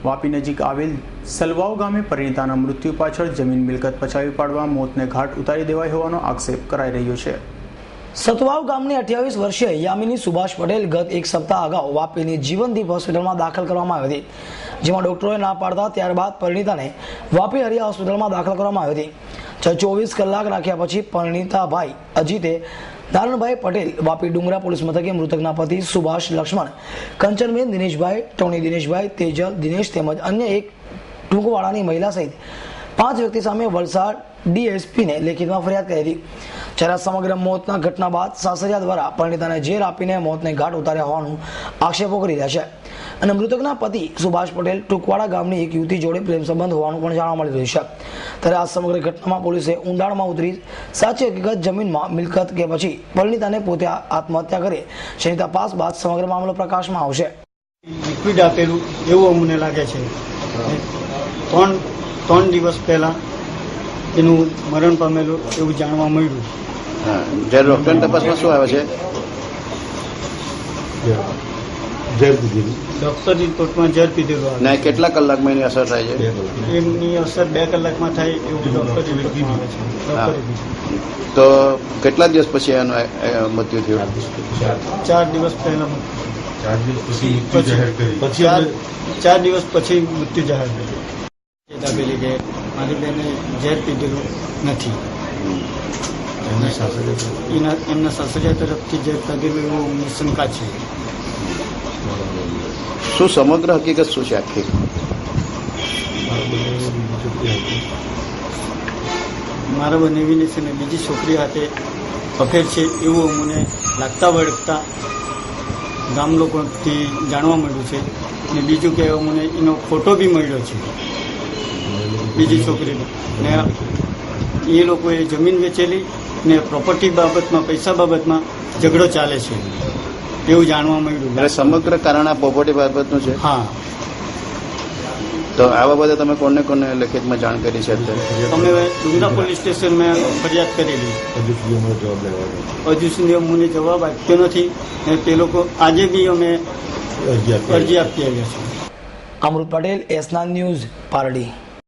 વાપી નજીક આવેલ સલવાવ ગામે પરિણીતાના મૃત્યુ પાછળ જમીન મિલકત પચાવી પાડવા મોતને ઘાટ ઉતારી દેવાઈ હોવાનો આક્ષેપ કરાઈ રહ્યો છે। સતવાવ ગામની 28 વર્ષીય યામિની સુભાષ પટેલ ગત એક સપ્તાહ અગાઉ વાપીની જીવનદીપ હોસ્પિટલમાં દાખલ કરવામાં આવી હતી, જેમાં ડોક્ટરોએ ના પાડતા ત્યારબાદ પરિણીતાને વાપી હરિયા હોસ્પિટલમાં દાખલ કરવામાં આવી હતી। 24 કલાક રાખ્યા પછી પરિણીતા ભાઈ અજીતે નારણભાઈ પટેલ વાપી ડુંગરા પોલીસ મથકે મૃતકના પતિ સુભાષ લક્ષ્મણ, કંચનબેન દિનેશભાઈ, ટોણી દિનેશભાઈ, તેજલ દિનેશ તેમજ અન્ય એક ટૂંકવાળાની મહિલા સહિત 5 વ્યક્તિ સામે વલસાડ ડીએસપીને લેખિતમાં ફરિયાદ કરી હતી। જ્યારે સમગ્ર મોતના ઘટના બાદ સાસરિયા દ્વારા પરિણીતાને જેલ આપીને મોતને ઘાટ ઉતાર્યા હોવાનું આક્ષેપો કરી રહ્યા છે અને મૃતકના પતિ સુભાષ પટેલ ટૂંકવાડા ગામની એક યુવતી જોડે પ્રેમ સંબંધ હોવાનું પણ જાણવા મળી રહ્યું છે। ત્યારે આ સમગ્ર ઘટનામાં પોલીસે ઊંડાણમાં ઉતરી સાચી હકીકત જમીનમાં મિલકત કે પછી પરિણીતાને પોતે આત્મહત્યા કરી જેની તપાસ બાદ સમગ્ર મામલો પ્રકાશમાં આવશે। લિક્વિડ આપેલું એવું અમને લાગે છે। 3 દિવસ પહેલા એનું મરણ પામેલું એવું જાણવા મળ્યું। જ્યારે ડોક્ટર તપાસમાં શું આવે છે? ડોક્ટર રિપોર્ટમાં ઝેર પીધેલું આવે ને કેટલા કલાકમાં એની અસર થાય છે? એમની અસર 2 કલાકમાં થાય એવું ડોક્ટર રિપોર્ટમાં આવે છે। તો કેટલા દિવસ પછી એનું મૃત્યુ થયું? 4 દિવસ પહેલા 4 દિવસ પછી મૃત્યુ જાહેર થયું। દાબેલી કે મારી બેને ઝેર પીધેલું નથી, એમના સાસરિયા તરફથી ઝેર પીધેલું એવું અમને શંકા છે। શું સમગ્ર હકીકત શું છે આખી? મારા બનેવીને છે ને બીજી છોકરી હાથે અફેર છે એવું અમને લાગતા વળગતા ગામ લોકોથી જાણવા મળ્યું છે। ને બીજું કે અમને એનો ફોટો બી મળ્યો છે બીજી છોકરીનો, ને એ લોકોએ જમીન વેચેલી ને પ્રોપર્ટી બાબતમાં પૈસા બાબતમાં ઝઘડો ચાલે છે એવું જાણવા મળ્યું। એટલે સમગ્ર કારણ આ પ્રોપર્ટી બાબતનું છે? હા। તો આ બાબતે તમે કોને કોને લેખિતમાં જાણ કરી છે? અમે ડુંગરા પોલીસ સ્ટેશનમાં ફરિયાદ કરેલી, હજુ સુધી અમને જવાબ આપ્યો નથી ને તે લોકો આજે બી અમે અરજી આપી આવ્યા છીએ। અમૃત પટેલ, એસના ન્યૂઝ, પારડી।